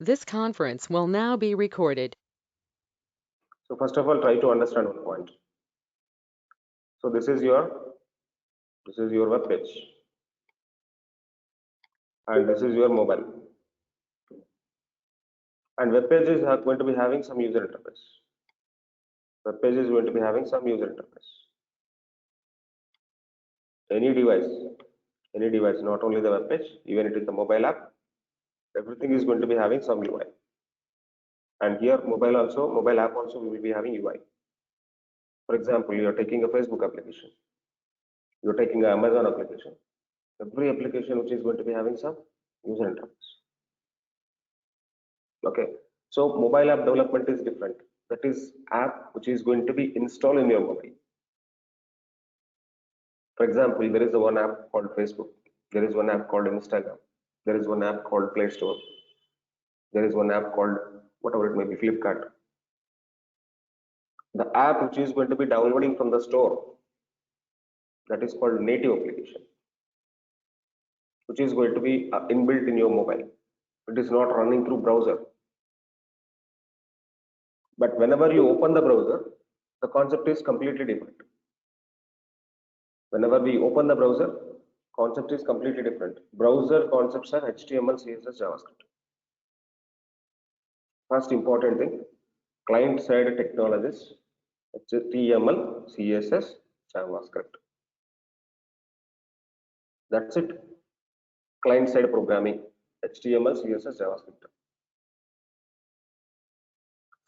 This conference will now be recorded. So first of all, try to understand one point. So this is your web page, and this is your mobile. And web pages are going to be having some user interface. Web page is going to be having some user interface. Any device, not only the web page, even it is the mobile app, everything is going to be having some UI. And here mobile app also we will be having UI. For example, you are taking a Facebook application, you are taking an Amazon application. Every application which is going to be having some user interface. Okay, so mobile app development is different. That is app which is going to be installed in your mobile. For example, there is a one app called Facebook, there is one app called Instagram, there is one app called Play Store, there is one app called whatever it may be, Flipkart. The app which is going to be downloading from the store, that is called native application, which is going to be inbuilt in your mobile. It is not running through browser. But whenever you open the browser, the concept is completely different. Whenever we open the browser, concept is completely different. Browser concepts are HTML, CSS, JavaScript. First important thing, client-side technologies, HTML, CSS, JavaScript. That's it. Client-side programming, HTML, CSS, JavaScript.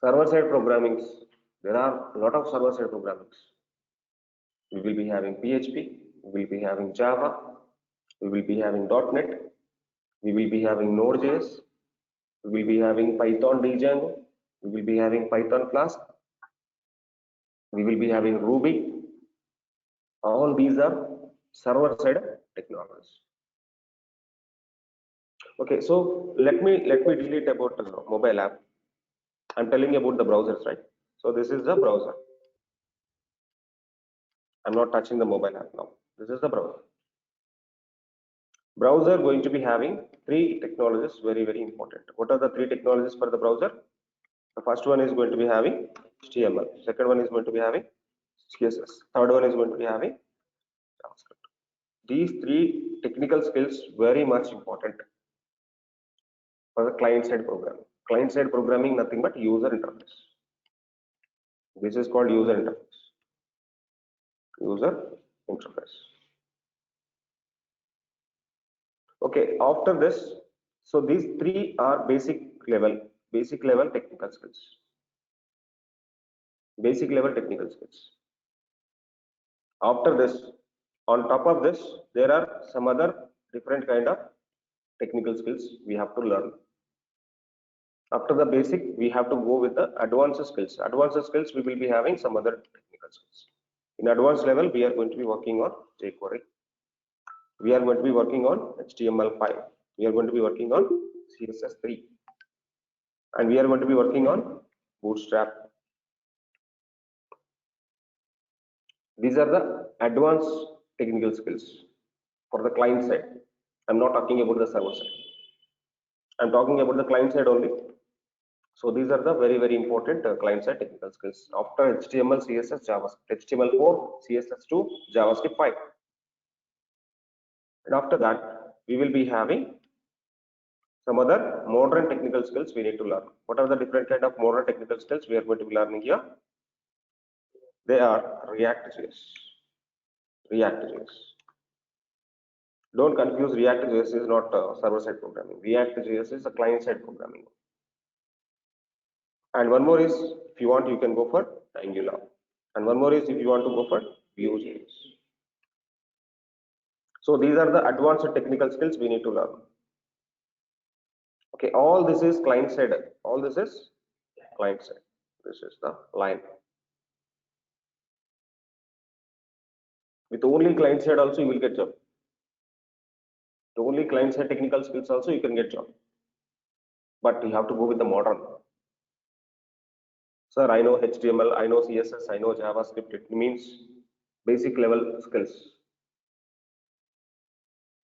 Server-side programmings, there are a lot of server-side programmings. We will be having PHP, we will be having Java, we will be having .NET, we will be having Node.js, we will be having Python Django, we will be having Python Flask, we will be having Ruby. All these are server-side technologies. Okay, so let me delete about mobile app. I'm telling you about the browsers, right? So this is the browser. I'm not touching the mobile app now. This is the browser. Browser going to be having three technologies, very important. What are the three technologies for the browser? The first one is going to be having HTML. Second one is going to be having CSS. Third one is going to be having JavaScript. These three technical skills very much important for the client-side programming. Client-side programming, nothing but user interface. This is called user interface. User interface. Okay, after this, so these three are basic level technical skills. Basic level technical skills. After this, on top of this, there are some other different kind of technical skills we have to learn. After the basic, we have to go with the advanced skills. Advanced skills, we will be having some other technical skills. In advanced level, we are going to be working on jQuery. We are going to be working on HTML5. We are going to be working on CSS3. And we are going to be working on Bootstrap. These are the advanced technical skills for the client side. I'm not talking about the server side. I'm talking about the client side only. So these are the very important client side technical skills. After HTML, CSS, JavaScript, HTML4, CSS2, JavaScript 5. And after that, we will be having some other modern technical skills we need to learn. What are the different kind of modern technical skills we are going to be learning here? They are React.js. React.js. Don't confuse React.js is not server-side programming. React.js is a client-side programming. And one more is, if you want, you can go for Angular. And one more is, if you want to go for Vue.js. So these are the advanced technical skills we need to learn. Okay, all this is client side. All this is client side. This is the line. With only client side also you will get job. The only client side technical skills also you can get job. But you have to go with the modern. Sir, I know HTML, I know CSS, I know JavaScript. It means basic level skills.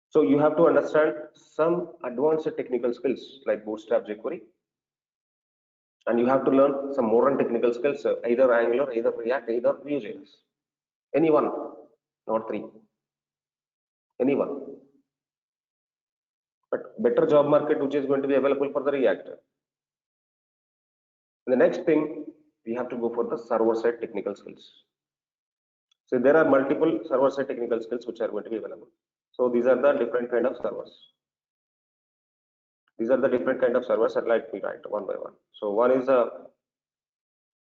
So you have to understand some advanced technical skills like Bootstrap, jQuery. and you have to learn some more technical skills, either Angular, either React, either Vue.js. Any one, not three. Any one. But better job market which is going to be available for the React. And the next thing, we have to go for the server-side technical skills. So there are multiple server-side technical skills which are going to be available. So these are the different kind of servers. These are the different kind of servers that let me write one by one. So one is a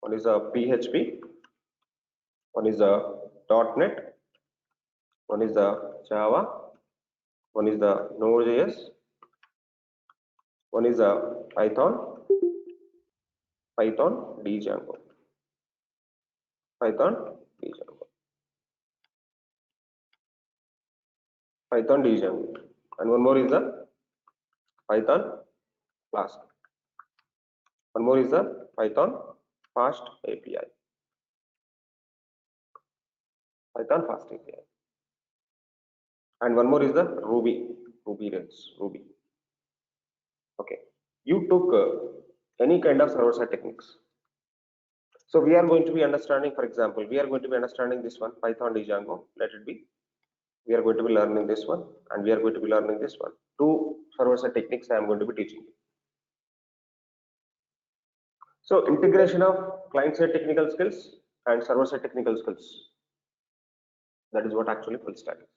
PHP, one is a .NET, one is the Java, one is the Node.js, one is a Python Django, Python Django, and one more is the Python Flask. One more is the Python Fast API. Python Fast API. And one more is the Ruby Rails. Okay. You took any kind of server-side techniques. So we are going to be understanding, for example, we are going to be understanding this one, Python Django, let it be. We are going to be learning this one, and we are going to be learning this one. Two server-side techniques I am going to be teaching you. So integration of client-side technical skills and server-side technical skills. That is what actually full stack is.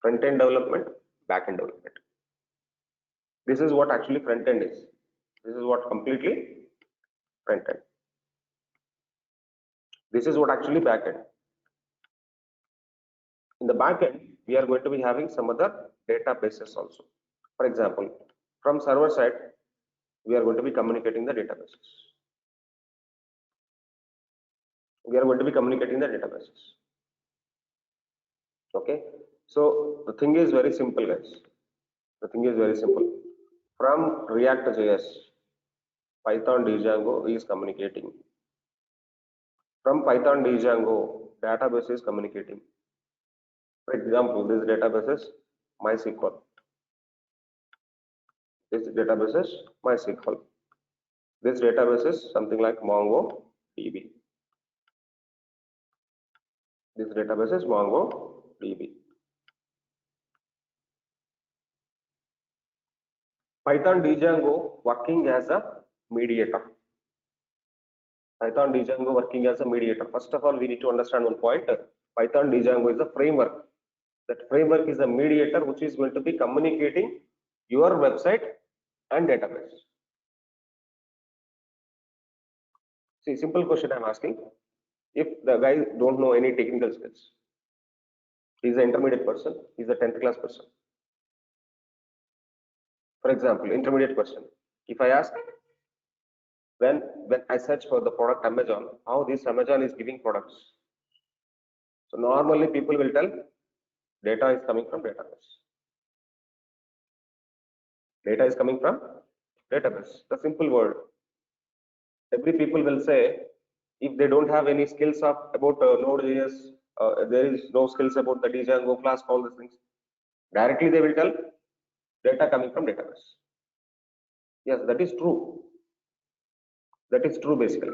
Front-end development, back-end development. This is what actually front-end is. This is what completely front-end. This is what actually back-end. In the back-end, we are going to be having some other databases also. For example, from server side, we are going to be communicating the databases. Okay, so the thing is very simple, guys. The thing is very simple. From React.js, Python Django is communicating. From Python Django, database is communicating. For example, this database is MySQL. This database is MySQL. This database is something like MongoDB. This database is MongoDB. Python Django working as a mediator. Python Django working as a mediator. First of all, we need to understand one point. Python Django is a framework. That framework is a mediator which is going to be communicating your website and database. See, simple question I'm asking. If the guy don't know any technical skills, he's an intermediate person, he's a 10th class person. For example, intermediate person. If I ask, when I search for the product Amazon, how this Amazon is giving products. So normally people will tell data is coming from database. Data is coming from database. The simple word. Every people will say, if they don't have any skills about Node.js, there is no skills about the Django, Flask, all these things. Directly they will tell data coming from database. Yes, that is true. That is true basically.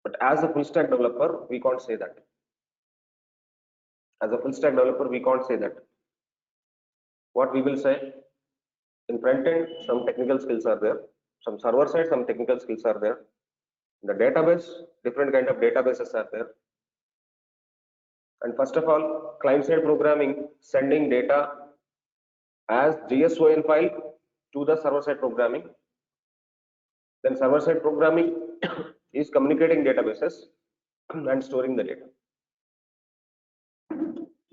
But as a full stack developer, we can't say that. As a full stack developer, we can't say that. What we will say, in front end, some technical skills are there. Some server side, some technical skills are there. In the database, different kind of databases are there. And first of all, client side programming, sending data as JSON file to the server side programming. Then server side programming is communicating databases and storing the data.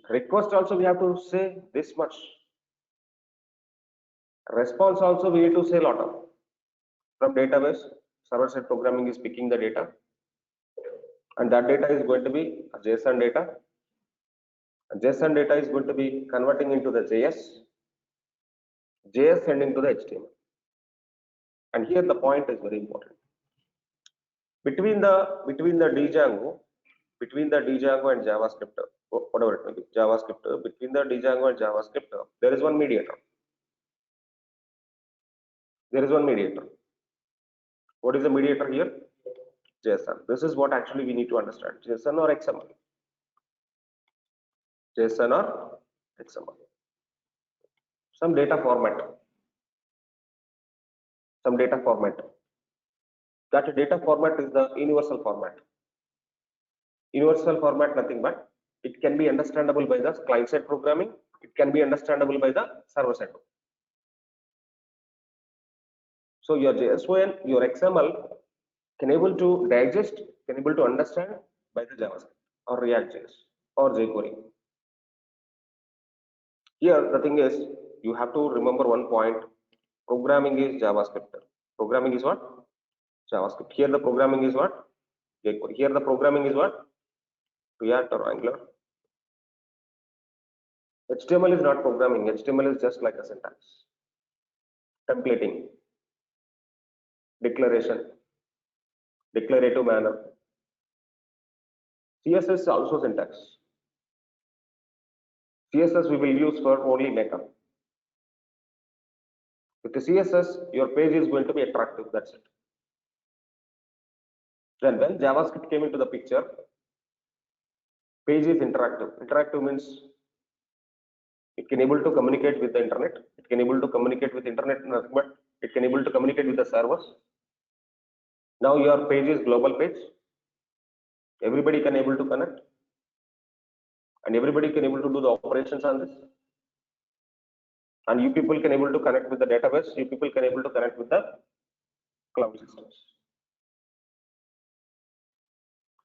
Request also we have to say this much. Response also we need to say a lot of. From database, server side programming is picking the data, and that data is going to be a JSON data. And JSON data is going to be converting into the JS sending to the HTML. And here the point is very important. Between the Django and JavaScript, whatever it may be, JavaScript, between the Django and JavaScript, there is one mediator. There is one mediator. What is the mediator here? JSON. This is what actually we need to understand. JSON or XML. JSON or XML. Some data format. Some data format. That data format is the universal format. Universal format, nothing but it can be understandable by the client side programming. It can be understandable by the server side. So your JSON, your XML can able to digest, can able to understand by the JavaScript or React.js or jQuery. Here the thing is, you have to remember one point. Programming is JavaScript. Programming is what? JavaScript. Here the programming is what? jQuery. Here the programming is what? React or Angular. HTML is not programming. HTML is just like a syntax. Templating, declaration, declarative manner. CSS is also syntax. CSS we will use for only makeup. With the CSS, your page is going to be attractive. That's it. Then when JavaScript came into the picture, page is interactive. Interactive means it can able to communicate with the internet. It can able to communicate with internet, but it can able to communicate with the servers. Now your page is global page. Everybody can able to connect, and everybody can able to do the operations on this. And you people can able to connect with the database. You people can able to connect with the cloud systems.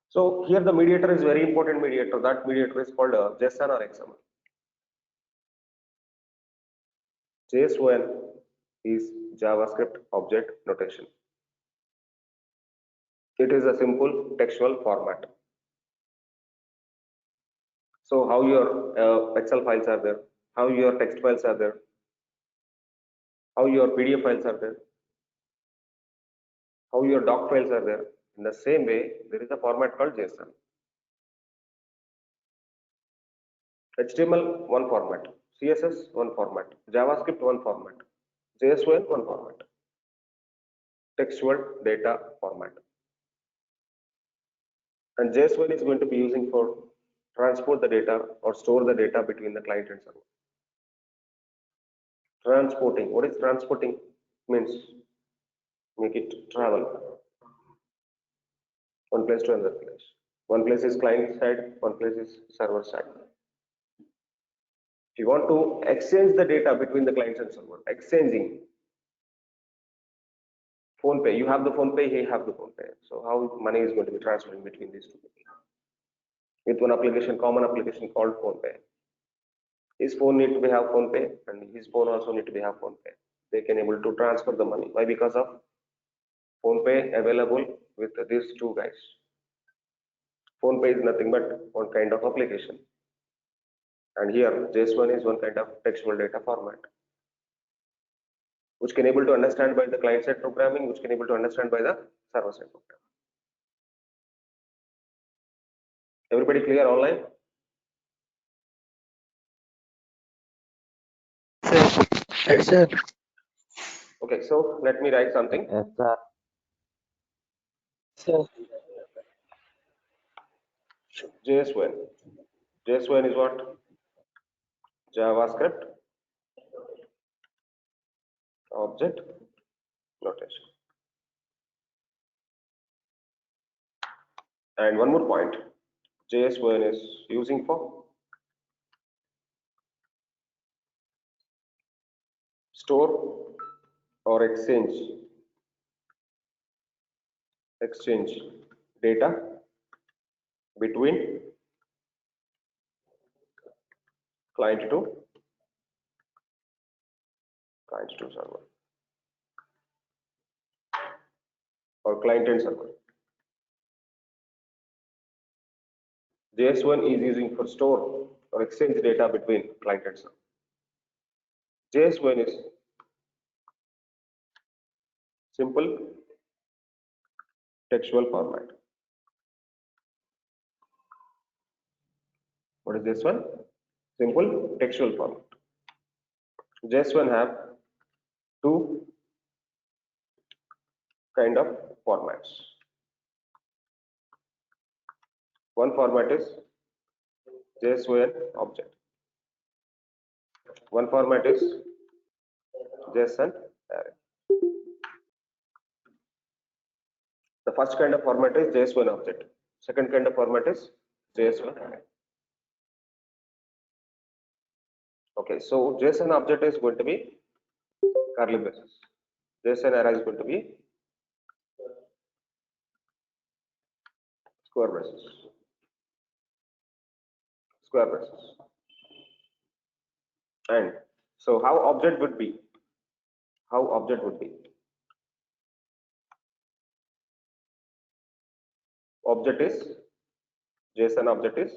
So here the mediator is very important mediator. That mediator is called JSON or XML. JSON is JavaScript object notation. It is a simple textual format. So how your Excel files are there, how your text files are there, how your PDF files are there, how your doc files are there. In the same way, there is a format called JSON. HTML one format, CSS one format, JavaScript one format, JSON one format, textual data format. And JSON is going to be using for transport the data or store the data between the client and server. Transporting. What is transporting? Means make it travel one place to another place. One place is client side, one place is server side. If you want to exchange the data between the clients and server, exchanging. PhonePe, you have the PhonePe, he have the PhonePe. So how money is going to be transferred between these two people? With one application, common application called PhonePe. His phone need to be have PhonePe, and his phone also need to be have PhonePe. They can able to transfer the money. Why? Because of PhonePe available with these two guys. PhonePe is nothing but one kind of application, and here JSON is one kind of textual data format, which can able to understand by the client side programming, which can able to understand by the server side programming. Everybody clear online? Yes, sir. Okay, so let me write something. Yes, sir. Sir. JSON. JSON is what? JavaScript object notation. And one more point, JSON is using for store or exchange data between client to server or client and server. JSON is using for store or exchange data between client and server. JSON is simple textual format. What is this one? Simple textual format. JSON have two kind of formats. One format is JSON object. One format is JSON array. The first kind of format is JSON object. Second kind of format is JSON array. Okay, so JSON object is going to be curly braces. JSON array is going to be square braces. Square braces. And so how object would be? How object would be? Object is JSON object is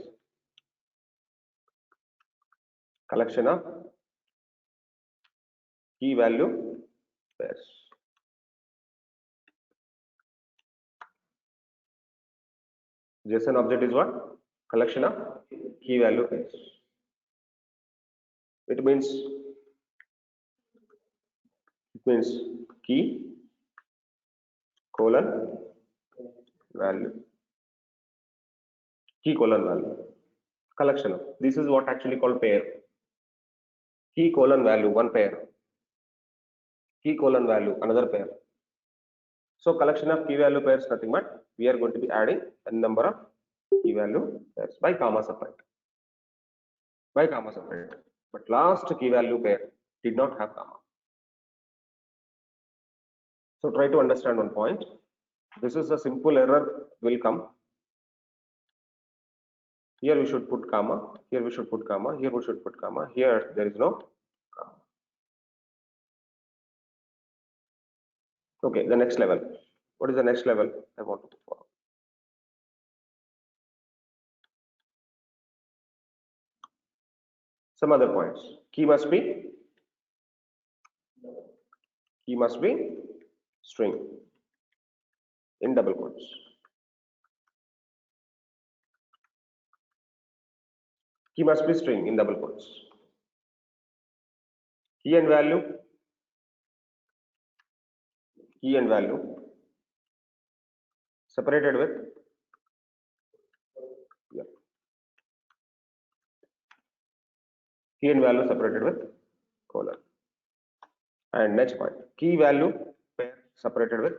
collection of key value pairs. JSON object is what? Collection of key value pairs. It means key colon value. Key colon value. Collection of. This is what actually called pair. Key colon value, one pair. Key colon value, another pair. So collection of key value pairs, nothing but we are going to be adding a number of key value pairs by comma separate. By comma separate. But last key value pair did not have comma. So try to understand one point. This is a simple error will come. Here we should put comma. Here we should put comma. Here we should put comma. Here there is no comma. Okay, the next level. What is the next level I want to follow? Some other points. Key must be string in double quotes. Key must be string in double quotes. Key and value separated with key and value separated with colon. And next point, key value pair separated with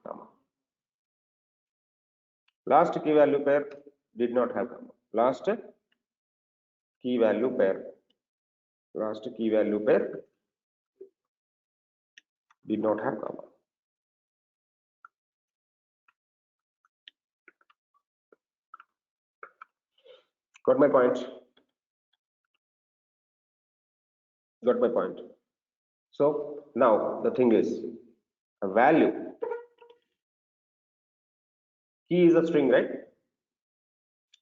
comma. Last key value pair did not have comma. Last key value pair did not have comma. Got my point? Got my point. So now the thing is a value. Key is a string, right?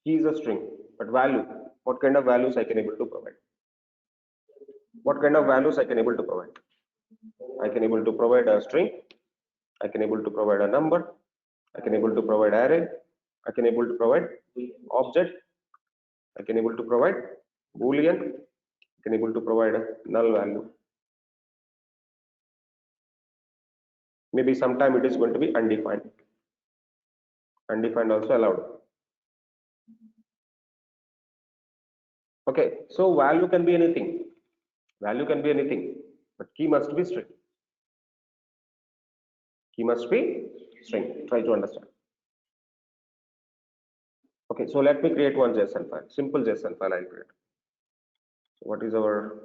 Key is a string, but value. What kind of values I can able to provide? What kind of values I can able to provide? I can able to provide a string. I can able to provide a number. I can able to provide array. I can able to provide object. I can able to provide boolean. I can able to provide a null value. Maybe sometime it is going to be undefined. Undefined also allowed. Okay, so value can be anything. Value can be anything, but key must be string. Key must be string. Try to understand. Okay, so let me create one JSON file. Simple JSON file I'll create. So what is our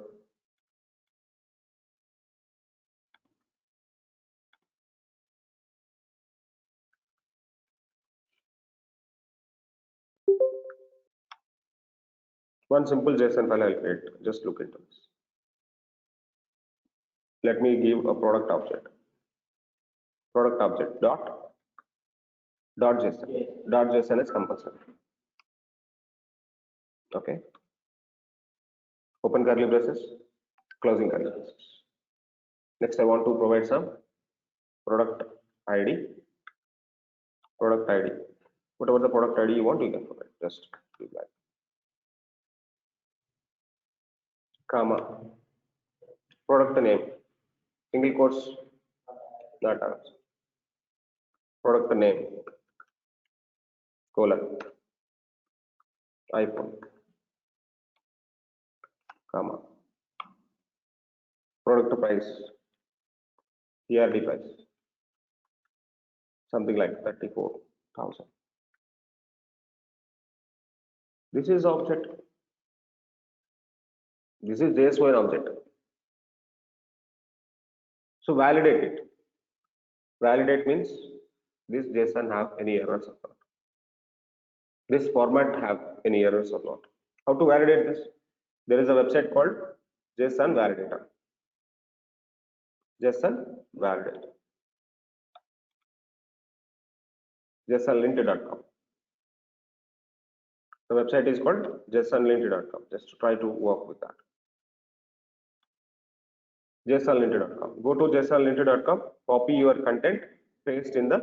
one simple JSON file I'll create. Just look into this. Let me give a product object. Product object dot JSON. Dot JSON is compulsory. Okay. Open curly braces, closing curly braces. Next, I want to provide some product ID. Product ID. Whatever the product ID you want, you can provide. Just do that. comma, product name, single quotes, not ours. Product name, colon, iPhone, comma, product price, PRD price, something like 34,000. This is object. This is JSON object. So validate it. Validate means this JSON have any errors or not. This format have any errors or not. How to validate this? There is a website called JSON Validator. JSON Validator. JSONlint.com. The website is called JSONlint.com. Just try to work with that. JSONlint.com. Go to JSONlint.com. Copy your content. Paste in the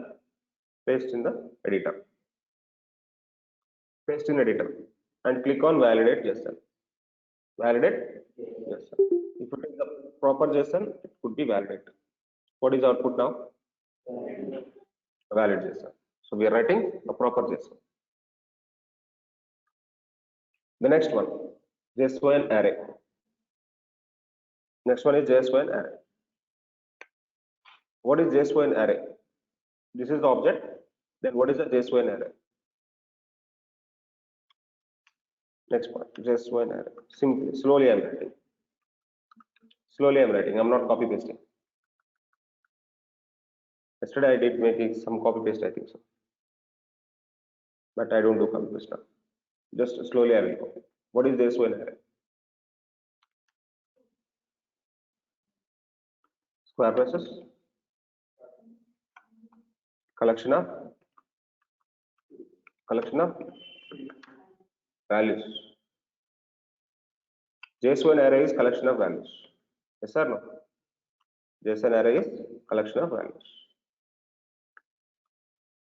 editor. Paste in editor and click on validate JSON. Validate JSON. If it is the proper JSON, it could be validated. What is output now? Valid JSON. So we are writing a proper JSON. The next one, JSON array. Next one is JSON array. What is JSON array? This is the object. Then what is the JSON array? Next one, JSON array. Simply, slowly I am writing. Slowly I am writing. I am not copy pasting. Yesterday I did making some copy paste, I think so. But I don't do copy paste now. Just slowly I will go. What is JSON array? Square braces. Collection of values. JSON array is collection of values. Yes or no? JSON array is collection of values.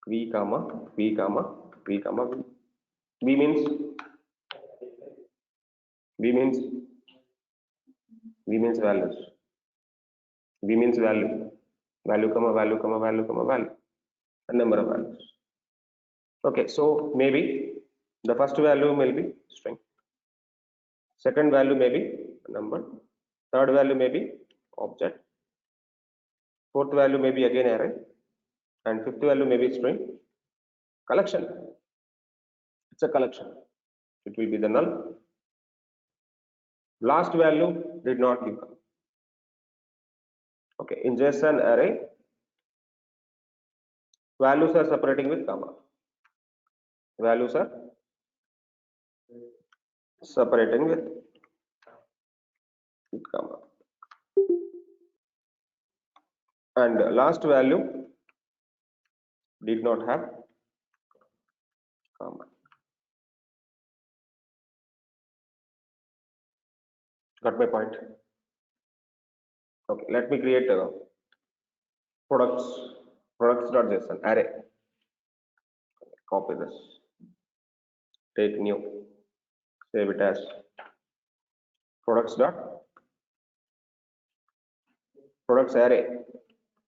V comma V comma V comma V. V means values. V means value. Value comma value comma value comma value. A number of values. Okay, so maybe the first value may be string. Second value may be a number. Third value may be object. Fourth value may be again array. And fifth value may be string. Collection. It's a collection. It will be the null. Last value did not give. Okay, in JSON array, values are separating with comma. Values are separating with comma. And last value did not have comma. Got my point? Okay, let me create a products.json array. Copy this. Take new. Save it as products array.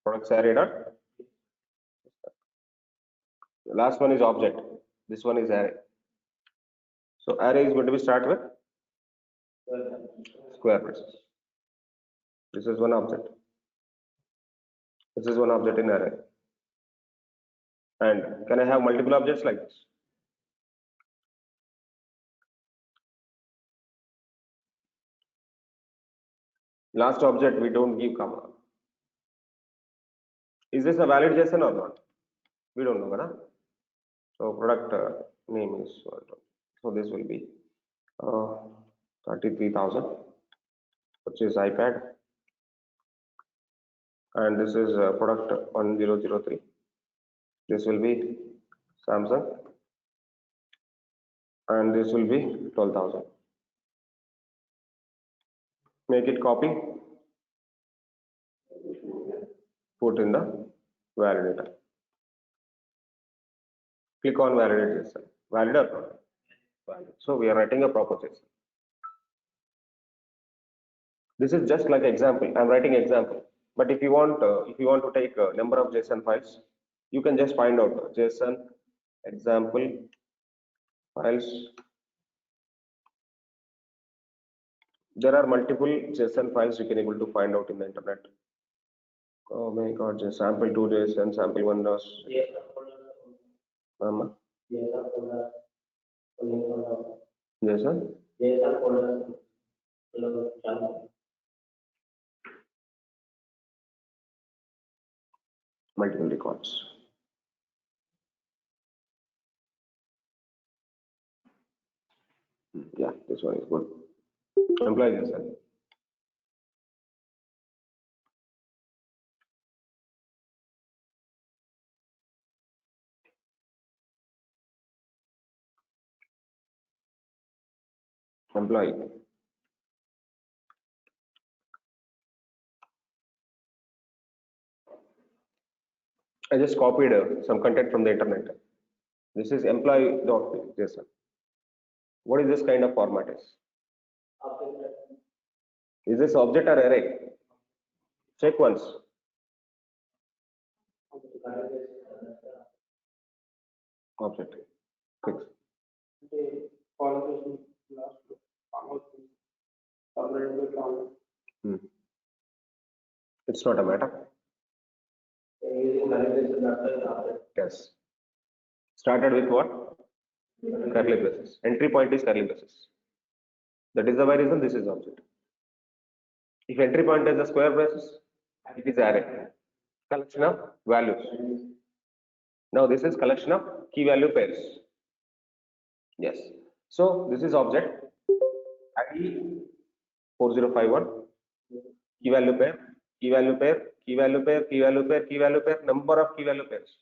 Products array dot. The last one is object. This one is array. So array is going to be start with square braces. This is one object. This is one object in array. And can I have multiple objects like this? Last object we don't give comma. Is this a valid JSON or not? We don't know, right? So product name is so this will be 33,000, which is iPad, and this is product 1003. This will be Samsung, and this will be 12,000. Make it copy, put in the validator. Click on validate JSON. Valid or not? Valid. So we are writing a proper JSON. This is just like example. I'm writing example. But if you want to take a number of JSON files, you can just find out JSON example files. There are multiple JSON files you can able to find out in the internet. Oh my God, just sample 2 JSON, sample 1 DOS. JSON. Multiple records. Yeah, this one is good. Employee JSON. Employee. I just copied some content from the internet. This is employee.json. What is this kind of format is this object or array? Check once. Object. Fix. It's not a matter. Yes. Started with what? Curly braces. Entry point is curly braces. That is the why reason this is object. If entry point is the square braces, it is array. Collection of values. Now this is collection of key value pairs. Yes. So this is object ID 4051 key value pair, key value pair, key value pair, key value pair, key value pair, number of key value pairs.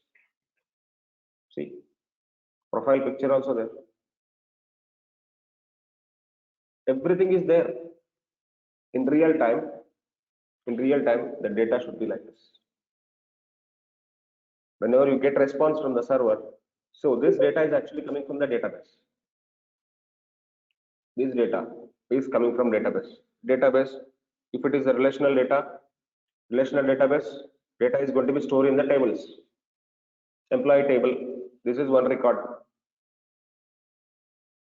See, profile picture also there. Everything is there. In real time, the data should be like this. Whenever you get response from the server, so this data is actually coming from the database. This data is coming from database. Database, if it is a relational database, data is going to be stored in the tables. Employee table, this is one record.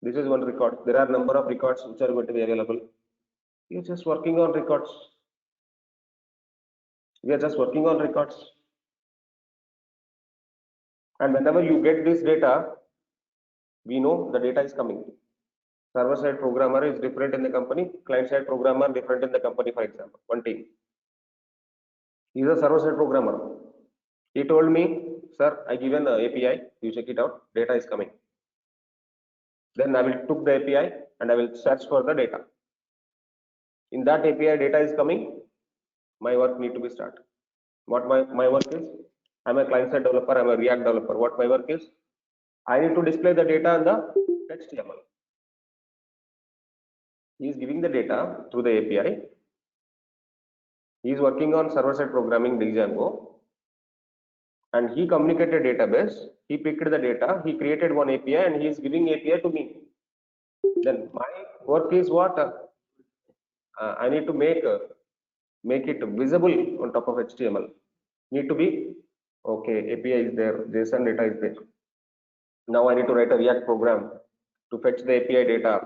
This is one record. There are number of records which are going to be available. We are just working on records. And whenever you get this data, we know the data is coming. Server side programmer is different in the company, client side programmer different in the company, for example, one team. He is a server side programmer. He told me, sir, I given the API, you check it out, data is coming. Then I will took the API and I will search for the data. In that API data is coming, my work need to be started. What my work is, I'm a client side developer, I'm a React developer. What my work is, I need to display the data in the HTML. He is giving the data through the API. He is working on server side programming Django. And he communicated database, he picked the data, he created one API and he is giving API to me. Then my work is what? I need to make it visible on top of HTML. Need to be, okay, API is there, JSON data is there. Now I need to write a React program to fetch the API data.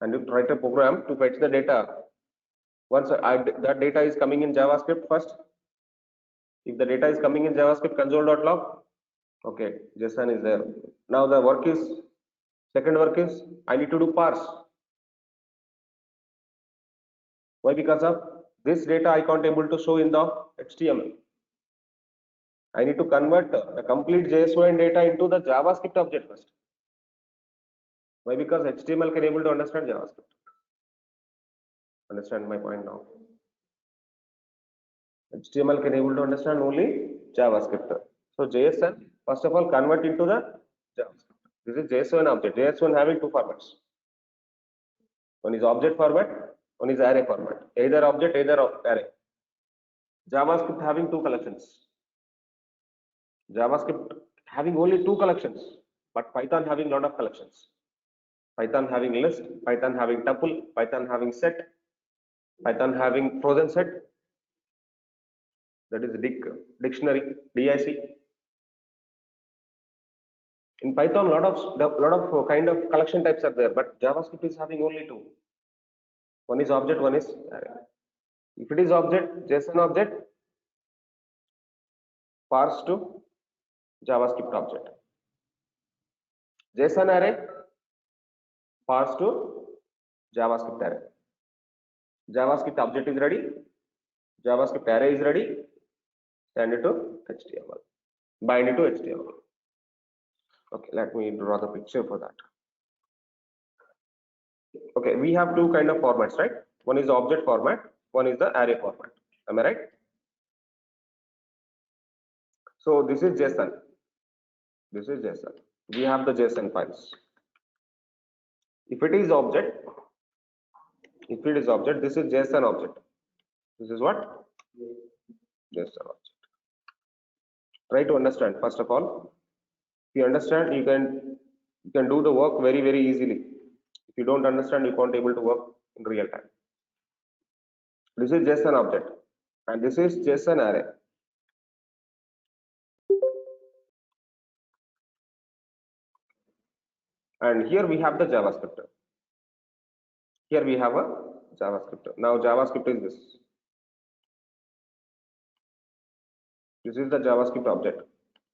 And you write a program to fetch the data. Once that data is coming in JavaScript first. If the data is coming in JavaScript console.log, okay, JSON is there. Now the second work is I need to do parse. Why? Because of this data I can't able to show in the HTML. I need to convert the complete JSON data into the JavaScript object first. Why? Because HTML can able to understand JavaScript. Understand my point now? HTML can able to understand only JavaScript. So JSON, first of all, convert into the JavaScript. This is JSON object. JSON having two formats. One is object format, one is array format. Either object, either array. JavaScript having two collections. JavaScript having only two collections, but Python having lot of collections. Python having list, Python having tuple, Python having set, Python having frozen set, that is dictionary, DIC. In Python, lot of kind of collection types are there, but JavaScript is having only two. One is object, one is array. If it is object, JSON object parsed to JavaScript object. JSON array parsed to JavaScript array. JavaScript object is ready, JavaScript array is ready, send it to HTML, bind it to HTML. Okay, let me draw the picture for that. Okay, we have two kind of formats, right? One is object format, one is the array format. Am I right? So this is JSON. This is JSON. We have the JSON files. If it is object, this is JSON object. This is what? JSON object. Try to understand first of all. If you understand, you can do the work very, very easily. If you don't understand, you can't able to work in real time. This is JSON object and this is JSON array. And here we have the JavaScript. Here we have a JavaScript. Now JavaScript is this. This is the JavaScript object.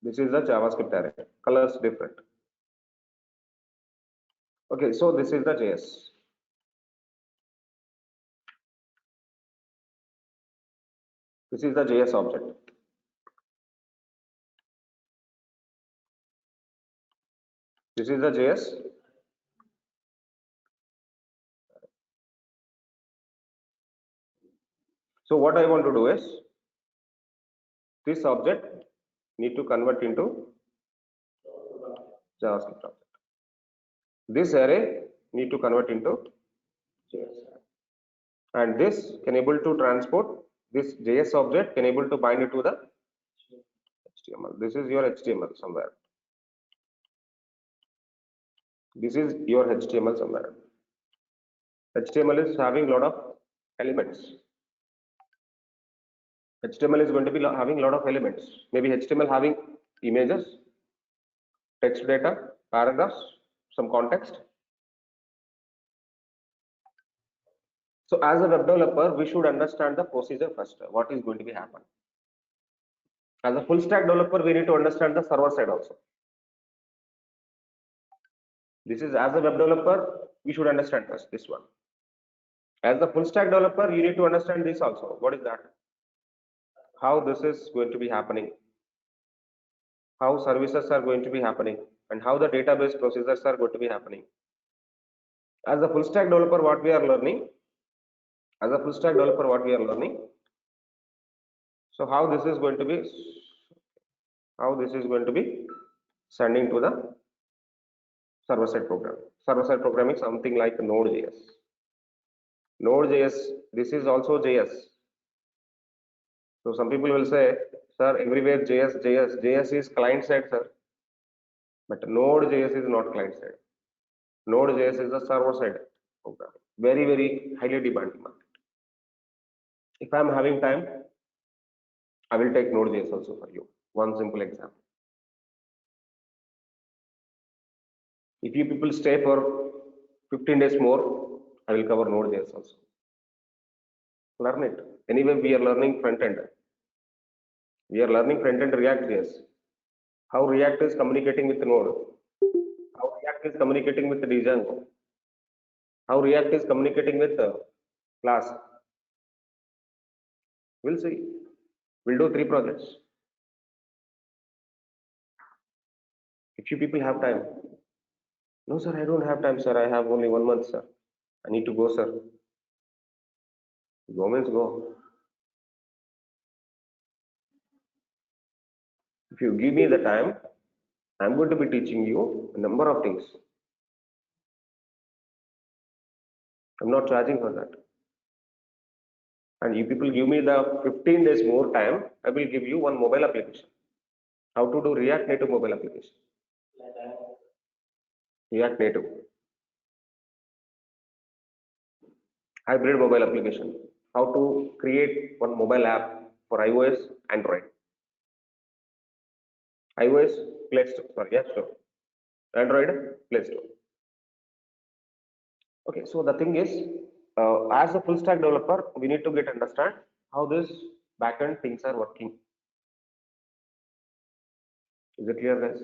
This is the JavaScript array. Colors different. Okay, so this is the JS. This is the JS object. This is the JS. So what I want to do is this object need to convert into JavaScript object. This array need to convert into JS. And this can able to transport this JS object can able to bind it to the HTML. This is your HTML somewhere. This is your HTML somewhere. HTML is having a lot of elements. HTML is going to be having a lot of elements. Maybe HTML having images, text data, paragraphs, some context. So as a web developer, we should understand the procedure first. What is going to be happen? As a full stack developer, we need to understand the server side also. This is as a web developer, we should understand first this one. As a full stack developer, you need to understand this also. What is that? How this is going to be happening, how services are going to be happening, and how the database procedures are going to be happening. As a full stack developer, what we are learning? So how this is going to be sending to the server side program. Server side programming is something like Node.js. Node.js, this is also JS. So some people will say, sir, everywhere JS is client side, sir. But Node.js is not client side. Node.js is a server side program. Very, very highly demanding market. If I am having time, I will take Node.js also for you. One simple example. If you people stay for 15 days more, I will cover Node.js also. Learn it. Anyway, we are learning front end. We are learning front end React.js. How React is communicating with Node. How React is communicating with Django. How React is communicating with class. We'll see. We'll do 3 projects. If you people have time. No, sir, I don't have time, sir. I have only 1 month, sir. I need to go, sir. Go means go. If you give me the time, I'm going to be teaching you a number of things. I'm not charging for that. And you people give me the 15 days more time, I will give you one mobile application. How to do React Native mobile application. React Native. hybrid mobile application. How to create one mobile app for iOS, Android. iOS Play Store, sorry, yeah, sure. Android Play Store. Okay, so the thing is, as a full stack developer, we need to understand how this backend things are working. Is it clear, guys?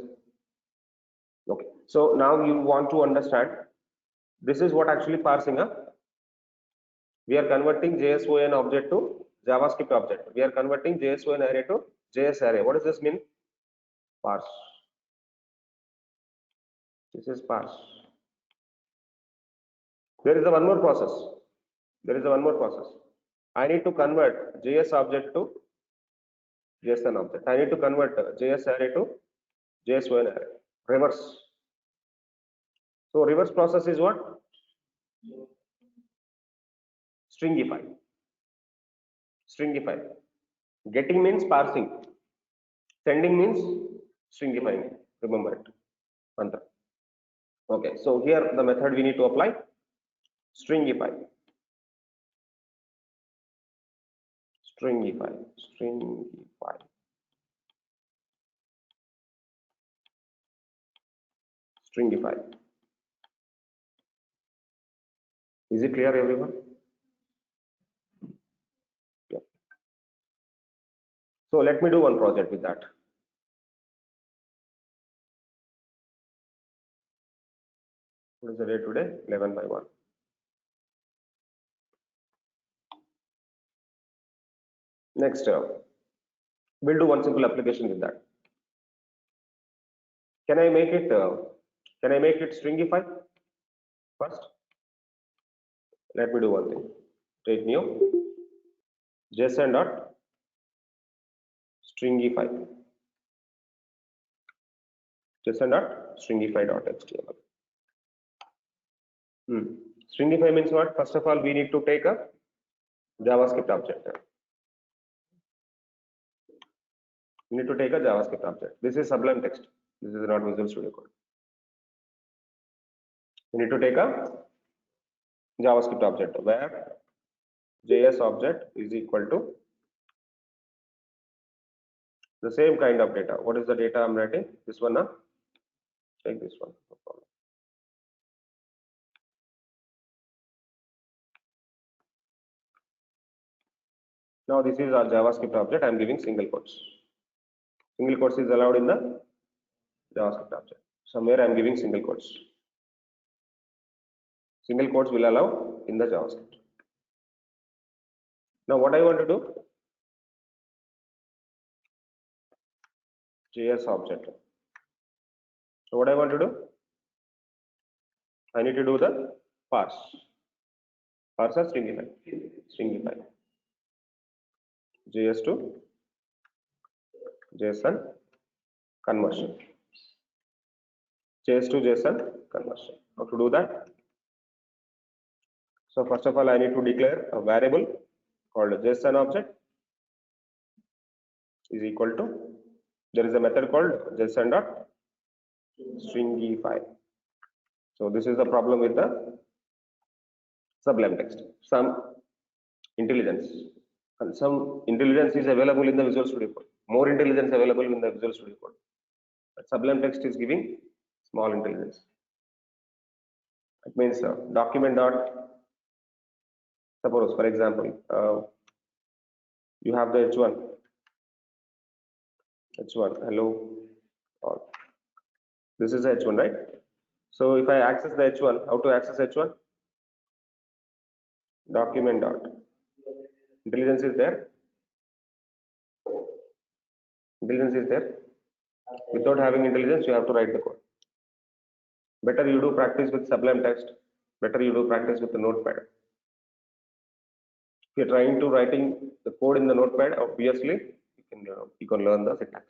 Okay, so now you want to understand this is what actually parsing up. We are converting JSON object to JavaScript object. We are converting JSON array to JS array. What does this mean? Parse. This is parse. There is a one more process. There is a one more process. I need to convert JS object to JSON object. I need to convert JS array to JSON array. Reverse. So reverse process is what? Stringify. Stringify. Getting means parsing. Sending means stringifying. Remember it. Mantra. Okay. So here the method we need to apply. Stringify. Stringify. Stringify. Stringify. Is it clear, everyone? Yeah. So let me do one project with that. What is the date today? 11/1. Next, we'll do one simple application with that. Can I make it? Can I make it stringify first? Let me do one thing. Take new JSON dot stringify. JSON dot stringify dot html. Stringify means what? First of all, we need to take a JavaScript object. We need to take a JavaScript object. This is Sublime Text. This is not Visual Studio Code. We need to take a JavaScript object where JS object is equal to the same kind of data. What is the data I'm writing? This one, huh? Take this one. No problem. Now this is our JavaScript object. I'm giving single quotes. Single quotes is allowed in the JavaScript object. Somewhere I'm giving single quotes. Single quotes will allow in the JavaScript. Now what I want to do? JS object. So what I want to do? I need to do the parse. Parse or stringify? Stringify. JS to JSON conversion. JS to JSON conversion. How to do that? So first of all, I need to declare a variable called JSON object is equal to, there is a method called JSON dot stringify. So this is the problem with the Sublime Text. Some intelligence is available in the Visual Studio Code. More intelligence available in the Visual Studio Code. But Sublime Text is giving small intelligence. It means document dot. Suppose, for example, you have the H1. Hello. This is H1, right? So if I access the H1, how to access H1? Document dot. Intelligence is there. Intelligence is there. Without having intelligence, you have to write the code. Better you do practice with Sublime Text. Better you do practice with the Notepad. If you're trying to writing the code in the Notepad, obviously you can learn the syntax.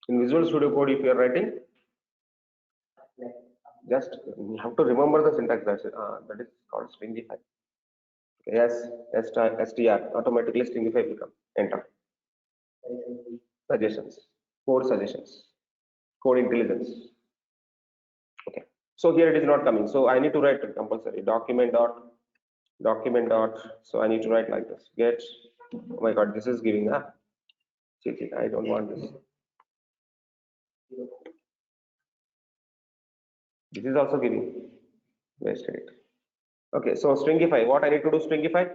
In Visual Studio Code, if you are writing, just you have to remember the syntax. That is called stringify. Yes, str automatically stringify will come. Enter. Suggestions, code suggestions, code intelligence. Okay. So here it is not coming. So I need to write compulsory document dot document dot. So I need to write like this. Get. Oh my God, this is giving a. I don't want this. This is also giving. Wasted it. Okay, so stringify. What I need to do stringify?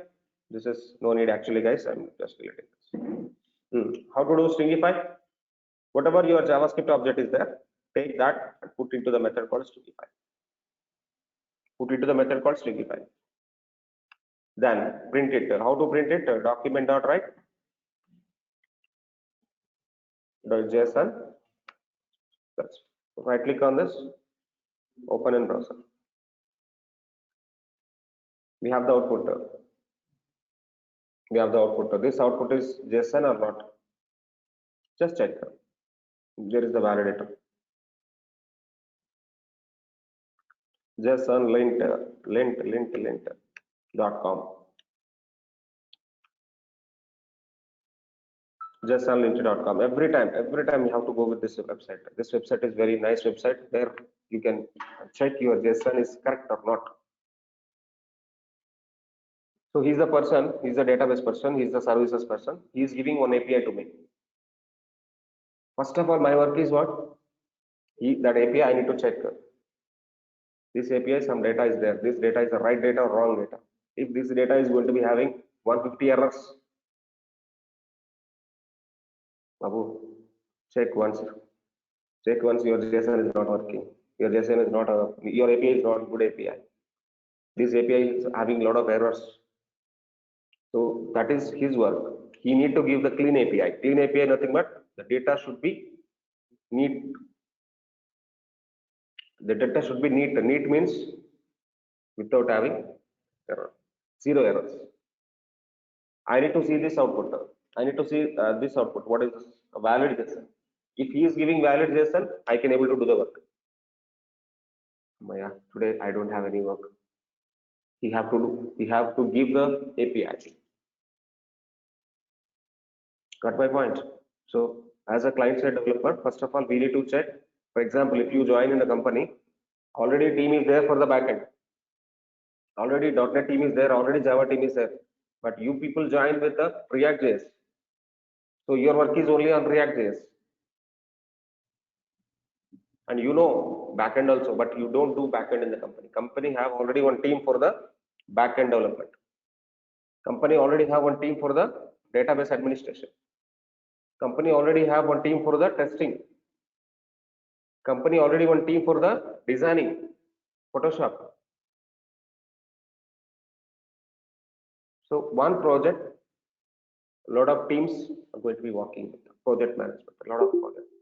This is no need actually, guys. I'm just deleting this. How to do stringify? Whatever your JavaScript object is there, take that and put into the method called stringify. Put into the method called stringify. Then print it. How to print it? Document dot write .json. That's right click on this, open in browser. We have the output. We have the output. This output is JSON or not? Just check. There is the validator. JSON lint.com. JSONlint.com. Every time you have to go with this website. This website is very nice website. There you can check your JSON is correct or not. So he's the person, he's the database person, he's the services person. He is giving one API to me. First of all, my work is what? That API I need to check. This API, some data is there. This data is the right data or wrong data. If this data is going to be having 150 errors, Babu, check once. Check once your JSON is not working. Your JSON is not your API is not good API. This API is having a lot of errors. So that is his work. He need to give the clean API. Clean API nothing but the data should be neat. The data should be neat. Neat means without having error. Zero errors. I need to see this output. I need to see this output. What is this? A valid JSON. If he is giving valid JSON, I can able to do the work. Maya, today I don't have any work. He have to give the API. Got my point? So as a client side developer, first of all, we need to check. For example, if you join in the company, already team is there for the backend. Already .NET team is there, already Java team is there. But you people join with the React.js. So your work is only on React.js. And you know backend also, but you don't do backend in the company. Company have already one team for the backend development. Company already have one team for the database administration. Company already have one team for the testing. Company already one team for the designing, Photoshop. So one project, a lot of teams are going to be working with project management, a lot of projects.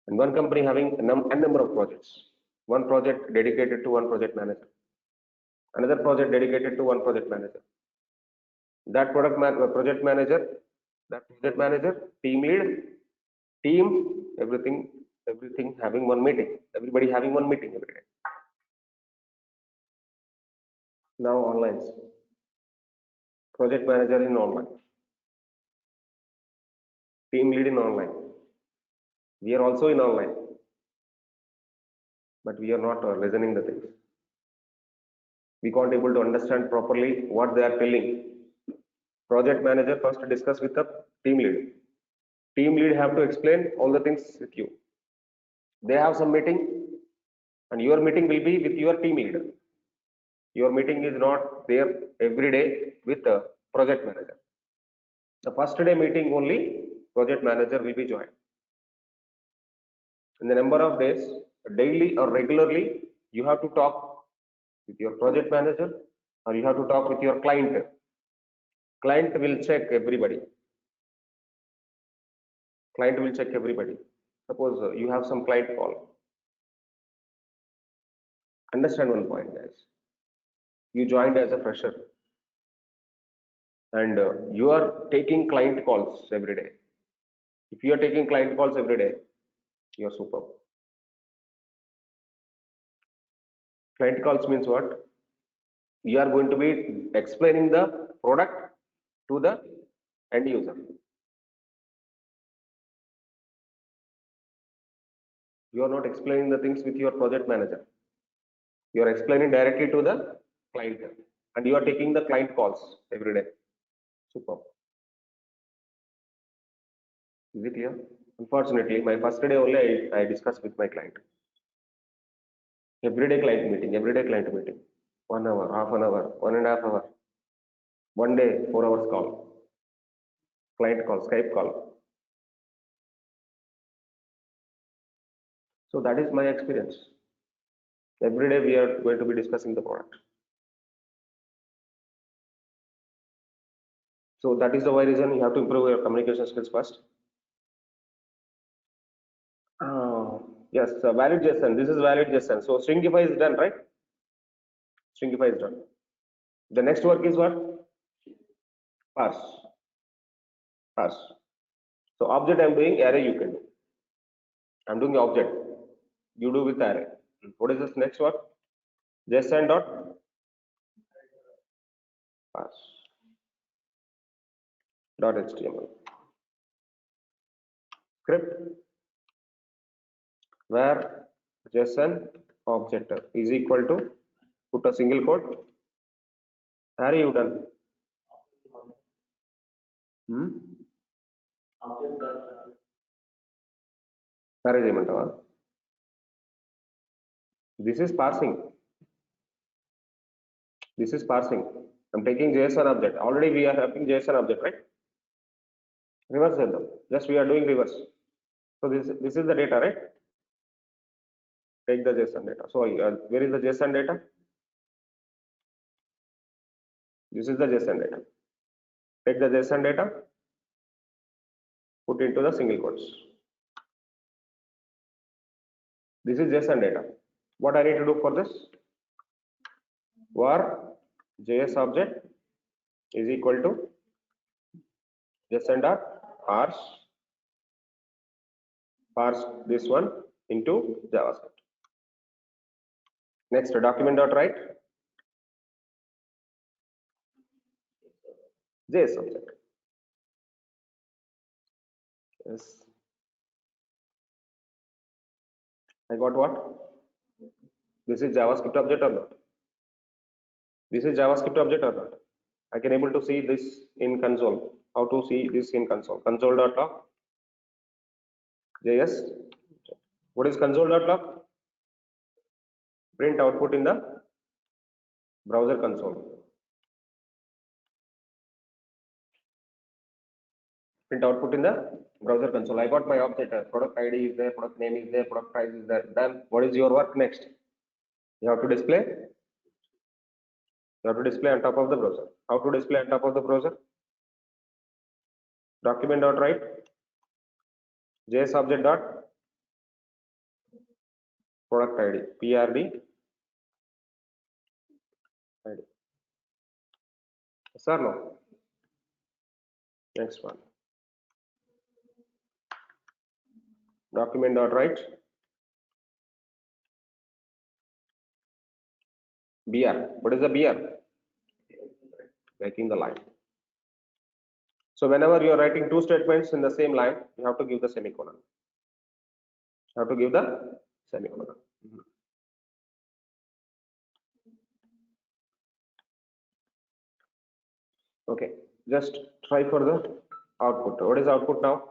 And one company having a number of projects. One project dedicated to one project manager. Another project dedicated to one project manager. That project manager, team lead, team, everything having one meeting. Everybody having one meeting every day. Now online. Project manager in online. Team lead in online. We are also in online. But we are not listening the things. We can't able to understand properly what they are telling. Project manager first discuss with the team lead. Team lead have to explain all the things with you. They have some meeting and your meeting will be with your team leader. Your meeting is not there every day with the project manager. The first day meeting only project manager will be joined. In the number of days, daily or regularly, you have to talk with your project manager or you have to talk with your client. Client will check everybody. Client will check everybody. Suppose you have some client call. Understand one point, guys. You joined as a fresher and you are taking client calls every day. If you are taking client calls every day, you are superb. Client calls means what? You are going to be explaining the product to the end user. You are not explaining the things with your project manager. You are explaining directly to the client, and you are taking the client calls every day. Super. Is it clear? Unfortunately, my first day only I discussed with my client. Everyday client meeting, everyday client meeting. 1 hour, half an hour, 1.5 hour. One day, 4 hours call. Client call, Skype call. So that is my experience. Every day we are going to be discussing the product. So that is the why reason you have to improve your communication skills first. Yes, valid JSON. This is valid JSON. So stringify is done, right? Stringify is done. The next work is what? Parse. Parse. So object I'm doing, array you can do. I'm doing object. You do with array. What is this next work? JSON dot parse dot HTML. Script where JSON object is equal to, put a single quote, array you done. Array చేయమంటావా? This is parsing. This is parsing. I'm taking JSON object. Already we are having JSON object, right? Reverse them. Just we are doing reverse. So this is the data, right? Take the JSON data. So where is the JSON data? This is the JSON data. Take the JSON data, put into the single quotes. This is JSON data. What I need to do for this? Var JS object is equal to JSON dot parse this one into JavaScript. Next, document dot write JS object. Yes, I got what? This is JavaScript object or not? This is JavaScript object or not? I can able to see this in console. How to see this in console? Console.log JS. What is console.log? Print output in the browser console. Print output in the browser console. I got my object. Product ID is there, product name is there, product price is there. Then what is your work next? You have to display. You have to display on top of the browser. How to display on top of the browser? Document dot write JS object dot product ID PRD ID. Yes or no? Next one. Document dot write BR. What is the BR? Breaking the line. So whenever you are writing two statements in the same line, you have to give the semicolon. You have to give the semicolon. Okay, just try for the output. What is output now?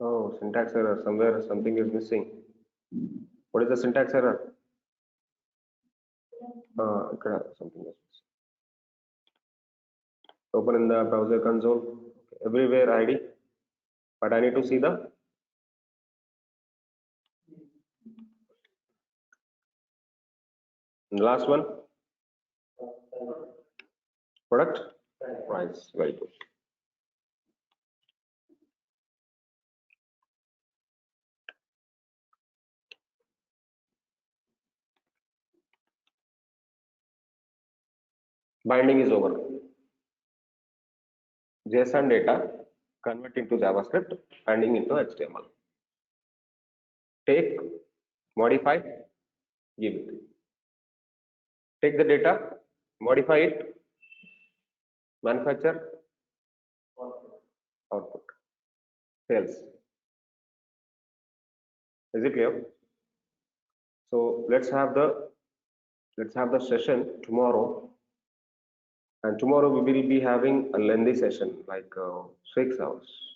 Oh, syntax error. Somewhere something is missing. What is the syntax error? Something is missing. Open in the browser console. Okay. Everywhere ID, but I need to see the last one. Product price. Very good. Binding is over. JSON data convert into JavaScript, binding into HTML. Take, modify, give it. Take the data, modify it, manufacture, output. sales. Is it clear? So let's have the session tomorrow, and tomorrow we will be having a lengthy session like 6 hours.